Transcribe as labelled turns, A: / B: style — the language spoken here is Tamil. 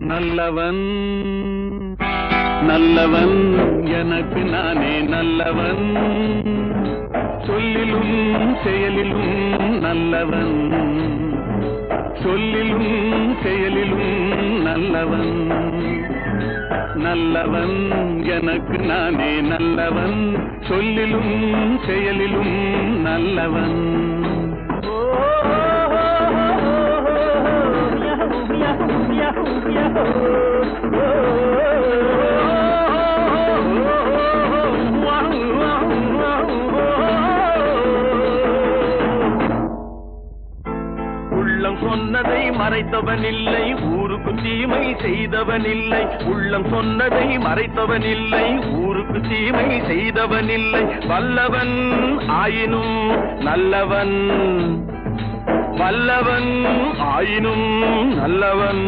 A: நல்லவன் நல்லவன் எனக்கு நானே நல்லவன் சொல்லிலும் செயலிலும் நல்லவன் சொல்லிலும் செயலிலும் நல்லவன் நல்லவன் எனக்கு நானே நல்லவன் சொல்லிலும் செயலிலும் நல்லவன் உள்ளம் சொன்னதை மறைத்தவன் இல்லை ஊருக்கு தீமை செய்தவன் இல்லை உள்ளம் சொன்னதை மறைத்தவன் இல்லை ஊருக்கு தீமை செய்தவன் இல்லை வல்லவன் ஆயினும் நல்லவன் வல்லவன் ஆயினும் நல்லவன்